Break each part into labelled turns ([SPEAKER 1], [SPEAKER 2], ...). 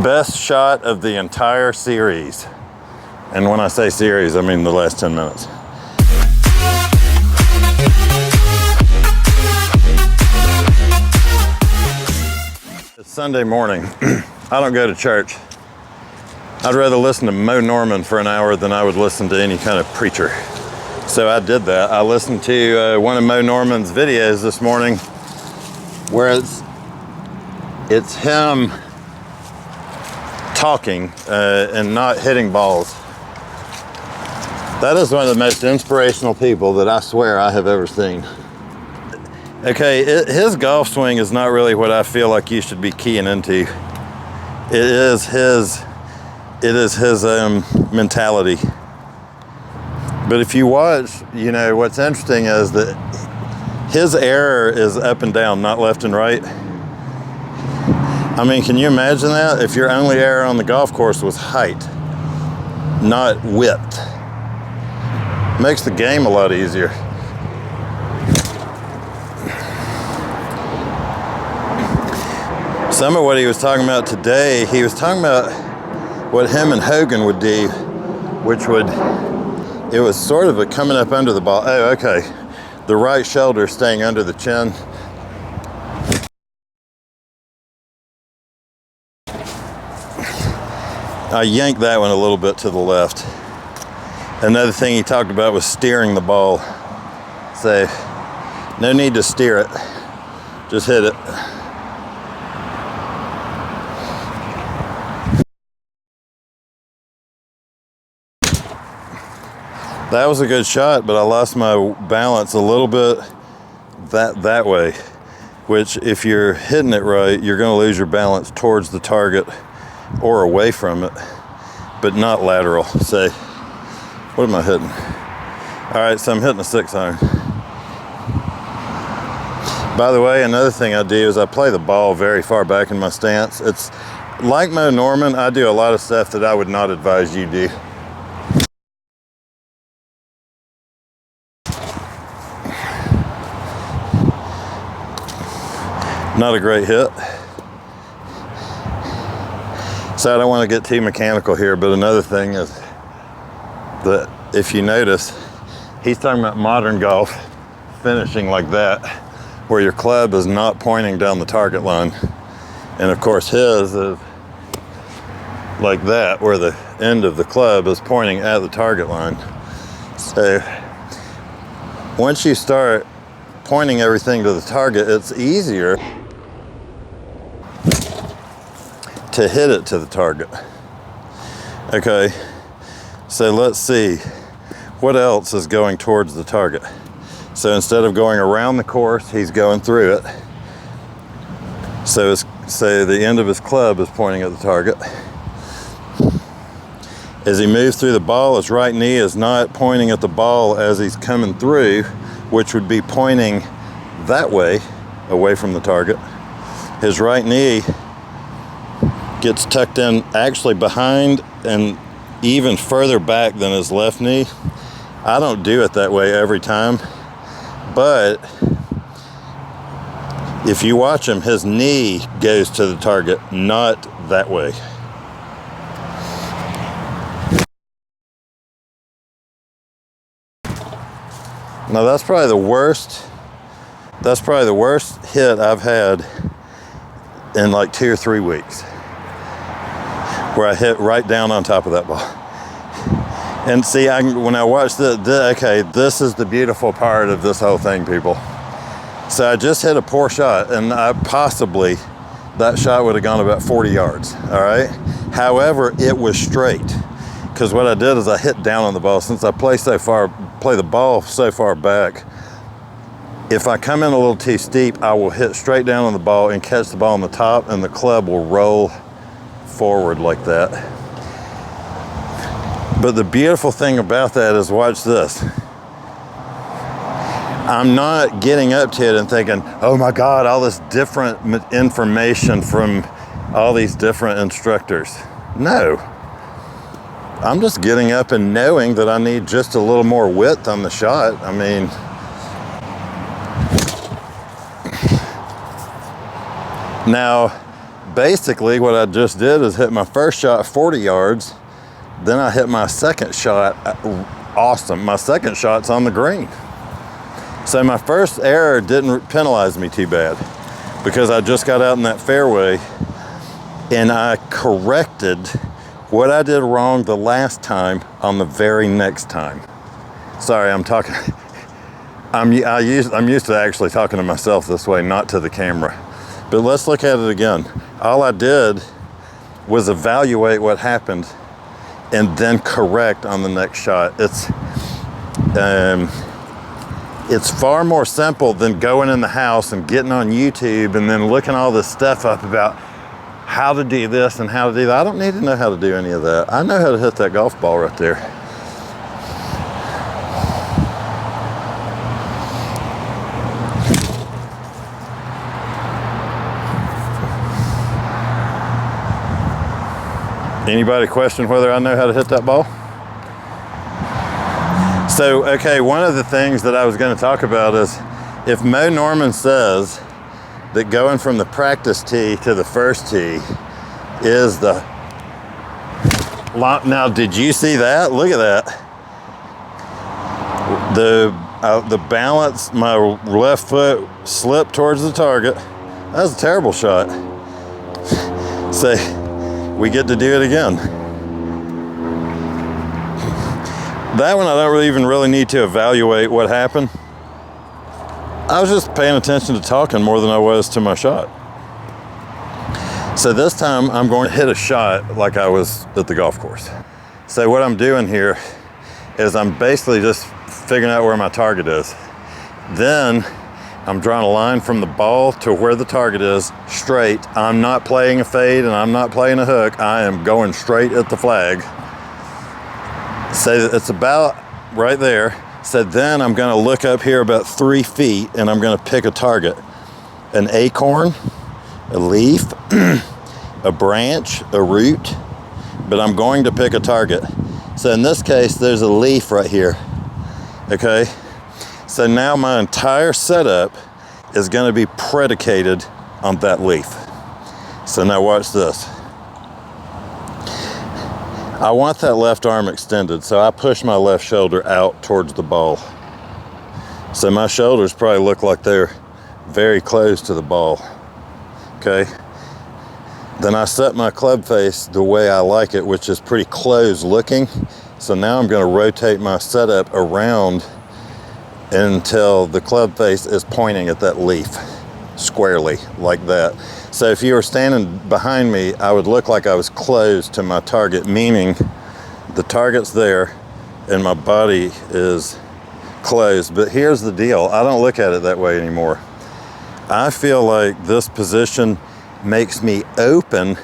[SPEAKER 1] Best shot of the entire series. And when I say series, I mean the last 10 minutes. It's Sunday morning. I don't go to church. I'd rather listen to Moe Norman for an hour than I would listen to any kind of preacher. So I did that. I listened to one of Moe Norman's videos this morning where it's him talking and not hitting balls. That is one of the most inspirational people that I swear I have ever seen. Okay, his golf swing is not really what I feel like you should be keying into. It is his mentality. But if you watch, you know, what's interesting is that his error is up and down, not left and right. I mean, can you imagine that? If your only error on the golf course was height, not width. Makes the game a lot easier. Some of what he was talking about today, he was talking about what him and HOGAN would do, which would, it was sort of a coming up under the ball. Oh, okay. The right shoulder staying under the chin. I yanked that one a little bit to the left. Another thing he talked about was steering the ball. So, no need to steer it. Just hit it. That was a good shot, but I lost my balance a little bit that way, which if you're hitting it right, you're gonna lose your balance towards the target or away from it, but not lateral. Say, what am I hitting? All right, so I'm hitting a 6-iron. By the way, another thing I do is I play the ball very far back in my stance. It's like Moe Norman, I do a lot of stuff that I would not advise you do. Not a great hit. So I don't want to get too mechanical here, but another thing is that if you notice, he's talking about modern golf finishing like that, where your club is not pointing down the target line. And of course his is like that, where the end of the club is pointing at the target line. So once you start pointing everything to the target, it's easier to hit it to the target. Okay, so let's see what else is going towards the target. So instead of going around the course, he's going through it. So the end of his club is pointing at the target. As he moves through the ball, his right knee is not pointing at the ball as he's coming through, which would be pointing that way, away from the target. His right knee gets tucked in actually behind and even further back than his left knee. I don't do it that way every time, but if you watch him, his knee goes to the target, not that way. Now that's probably the worst hit I've had in like 2 or 3 weeks, where I hit right down on top of that ball. And see, when I watched okay, this is the beautiful part of this whole thing, people. So I just hit a poor shot, and that shot would have gone about 40 yards, all right? However, it was straight, because what I did is I hit down on the ball. Since I play the ball so far back, if I come in a little too steep, I will hit straight down on the ball and catch the ball on the top, and the club will roll forward like that. But the beautiful thing about that is, watch this. I'm not getting up to it and thinking, oh my God, all this different information from all these different instructors. No. I'm just getting up and knowing that I need just a little more width on the shot. I mean, Now, basically what I just did is hit my first shot 40 yards, then I hit my second shot, awesome. My second shot's on the green. So my first error didn't penalize me too bad because I just got out in that fairway and I corrected what I did wrong the last time on the very next time. Sorry, I'm talking, I'm used to actually talking to myself this way, not to the camera. But let's look at it again. All I did was evaluate what happened and then correct on the next shot. It's far more simple than going in the house and getting on YouTube and then looking all this stuff up about how to do this and how to do that. I don't need to know how to do any of that. I know how to hit that golf ball right there. Anybody question whether I know how to hit that ball? So, okay, one of the things that I was going to talk about is if Moe Norman says that going from the practice tee to the first tee is the... Now, did you see that? Look at that. The balance, my left foot slipped towards the target. That was a terrible shot. So, we get to do it again. That one I don't even really need to evaluate what happened. I was just paying attention to talking more than I was to my shot. So this time I'm going to hit a shot like I was at the golf course. So what I'm doing here is I'm basically just figuring out where my target is. Then I'm drawing a line from the ball to where the target is straight. I'm not playing a fade and I'm not playing a hook. I am going straight at the flag. So it's about right there. So then I'm gonna look up here about 3 feet and I'm gonna pick a target. An acorn, a leaf, a branch, a root, but I'm going to pick a target. So in this case, there's a leaf right here, okay? So now my entire setup is gonna be predicated on that leaf. So now watch this. I want that left arm extended, so I push my left shoulder out towards the ball. So my shoulders probably look like they're very close to the ball, okay? Then I set my club face the way I like it, which is pretty close looking. So now I'm gonna rotate my setup around until the club face is pointing at that leaf squarely like that. So if you were standing behind me, I would look like I was close to my target, meaning the target's there and my body is closed. But here's the deal, I don't look at it that way anymore. I feel like this position makes me open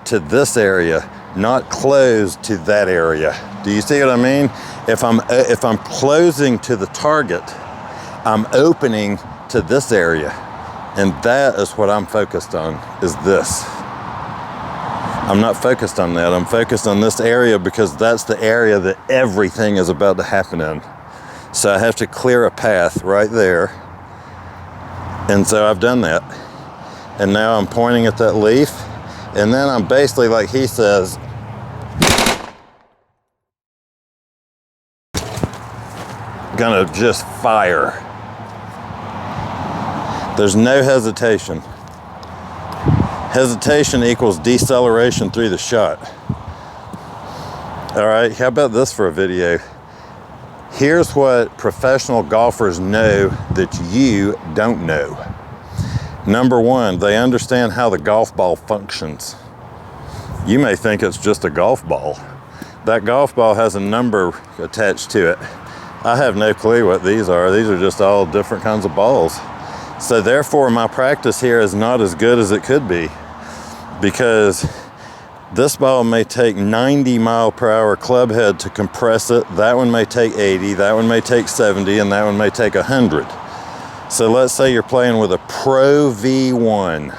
[SPEAKER 1] to this area, not closed to that area. Do you see what I mean? If I'm closing to the target, I'm opening to this area. And that is what I'm focused on, is this. I'm not focused on that. I'm focused on this area because that's the area that everything is about to happen in. So I have to clear a path right there. And so I've done that. And now I'm pointing at that leaf. And then I'm basically, like he says, gonna just fire. There's no hesitation. Hesitation equals deceleration through the shot. All right, how about this for a video? Here's what professional golfers know that you don't know. Number one, they understand how the golf ball functions. You may think it's just a golf ball. That golf ball has a number attached to it. I have no clue what these are. These are just all different kinds of balls. So therefore, my practice here is not as good as it could be because this ball may take 90-mile-per-hour club head to compress it. That one may take 80, that one may take 70, and that one may take 100. So let's say you're playing with a Pro V1.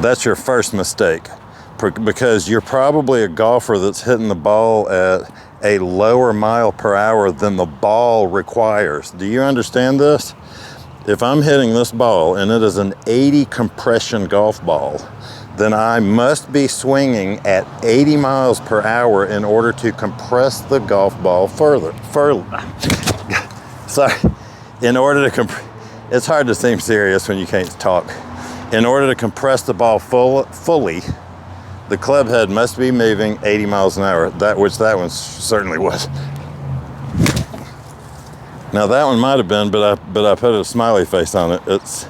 [SPEAKER 1] That's your first mistake because you're probably a golfer that's hitting the ball at a lower mile per hour than the ball requires. Do you understand this? If I'm hitting this ball and it is an 80 compression golf ball, then I must be swinging at 80 miles per hour in order to compress the golf ball further. Sorry, in order to it's hard to seem serious when you can't talk. In order to compress the ball fully, the club head must be moving 80 miles an hour, which that one certainly was. Now that one might have been, but I put a smiley face on it.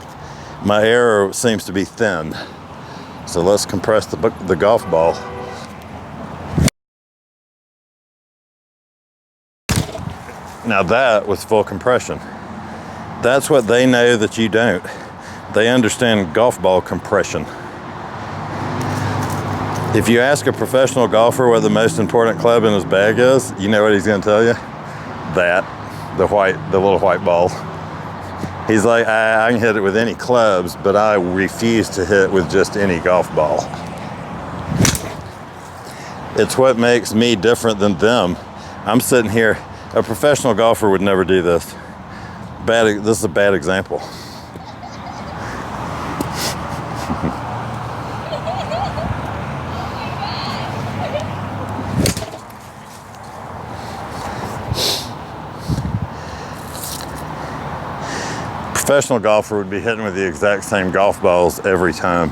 [SPEAKER 1] My arrow seems to be thin. So let's compress the golf ball. Now that was full compression. That's what they know that you don't. They understand golf ball compression. If you ask a professional golfer what the most important club in his bag is, you know what he's gonna tell you? The little white ball. He's like, I can hit it with any clubs, but I refuse to hit with just any golf ball. It's what makes me different than them. I'm sitting here, a professional golfer would never do this. This is a bad example. Professional golfer would be hitting with the exact same golf balls every time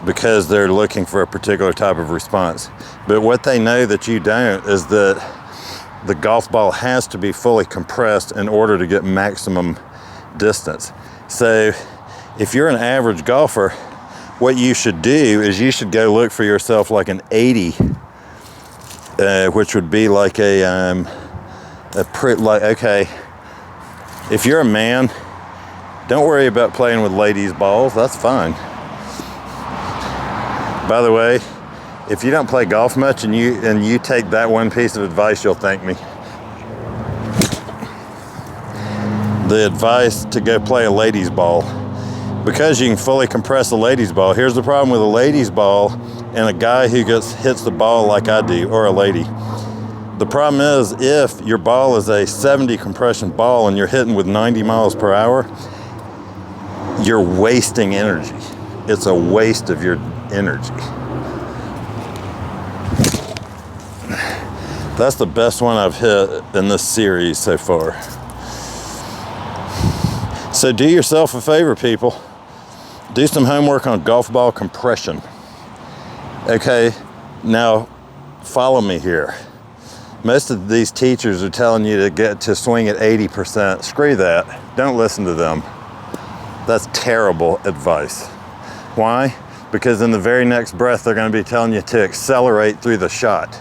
[SPEAKER 1] because they're looking for a particular type of response. But what they know that you don't is that the golf ball has to be fully compressed in order to get maximum distance. So if you're an average golfer, what you should do is you should go look for yourself like an 80, which would be like okay, if you're a man, don't worry about playing with ladies' balls, that's fine. By the way, if you don't play golf much and you take that one piece of advice, you'll thank me. The advice to go play a ladies' ball. Because you can fully compress a ladies' ball. Here's the problem with a ladies' ball and a guy who hits the ball like I do, or a lady. The problem is if your ball is a 70 compression ball and you're hitting with 90 miles per hour, you're wasting energy. It's a waste of your energy. That's the best one I've hit in this series so far. So do yourself a favor, people. Do some homework on golf ball compression. Okay, now follow me here. Most of these teachers are telling you to get to swing at 80%. Screw that. Don't listen to them. That's terrible advice. Why? Because in the very next breath, they're going to be telling you to accelerate through the shot.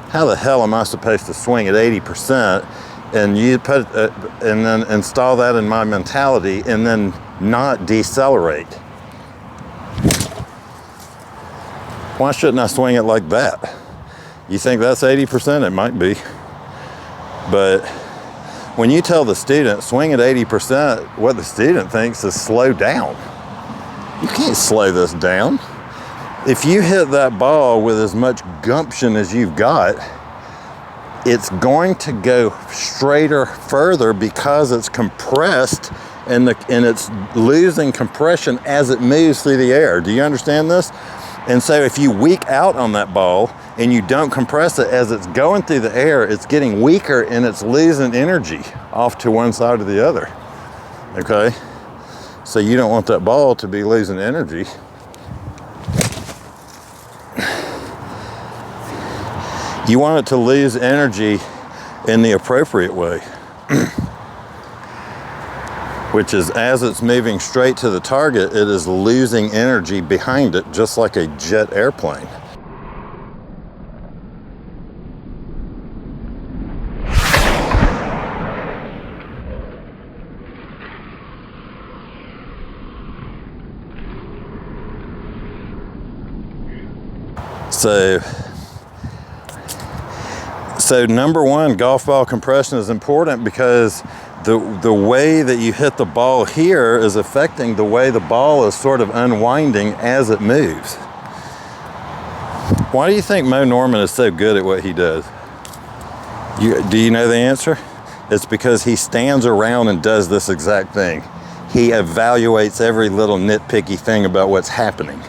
[SPEAKER 1] How the hell am I supposed to swing at 80% and and then install that in my mentality and then not decelerate? Why shouldn't I swing it like that? You think that's 80%? It might be. But when you tell the student swing at 80%, what the student thinks is slow down. You can't slow this down. If you hit that ball with as much gumption as you've got, it's going to go straighter further because it's compressed and it's losing compression as it moves through the air. Do you understand this? And so if you weak out on that ball and you don't compress it as it's going through the air, it's getting weaker and it's losing energy off to one side or the other. Okay? So you don't want that ball to be losing energy. You want it to lose energy in the appropriate way, which is as it's moving straight to the target, it is losing energy behind it, just like a jet airplane. So number one, golf ball compression is important because the way that you hit the ball here is affecting the way the ball is sort of unwinding as it moves. Why do you think Moe Norman is so good at what he does? Do you know the answer? It's because he stands around and does this exact thing. he evaluates every little nitpicky thing about what's happening.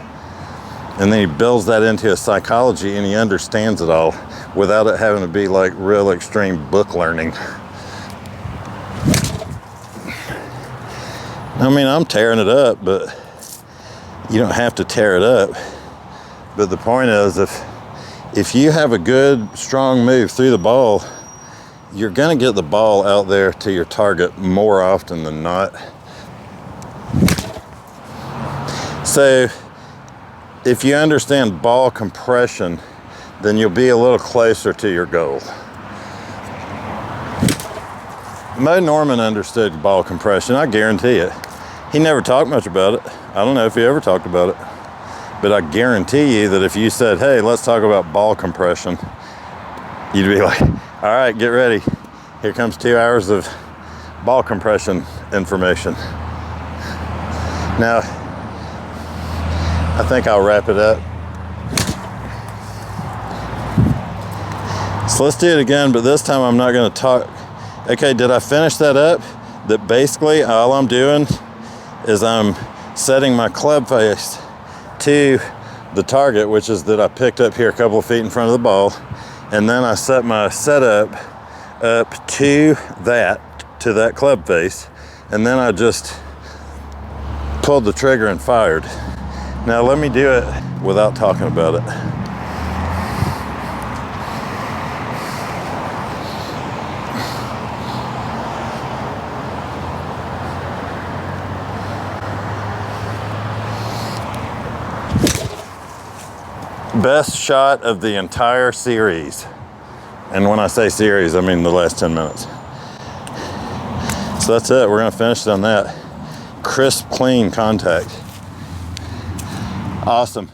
[SPEAKER 1] And then he builds that into his psychology, and he understands it all without it having to be like real extreme book learning. I mean, I'm tearing it up, but you don't have to tear it up. But the point is, if you have a good, strong move through the ball, you're gonna get the ball out there to your target more often than not. So if you understand ball compression, then you'll be a little closer to your goal. Moe Norman understood ball compression, I guarantee it. He never talked much about it. I don't know if he ever talked about it. But I guarantee you that if you said, hey, let's talk about ball compression, you'd be like, all right, get ready. Here comes 2 hours of ball compression information. Now, I think I'll wrap it up. So let's do it again, but this time I'm not gonna talk. Okay, did I finish that up? That basically all I'm doing is I'm setting my club face to the target, which is that I picked up here a couple of feet in front of the ball, and then I set my setup up to that club face, and then I just pulled the trigger and fired. Now let me do it without talking about it. Best shot of the entire series. And when I say series, I mean the last 10 minutes. So that's it, we're gonna finish on that. Crisp, clean contact. Awesome.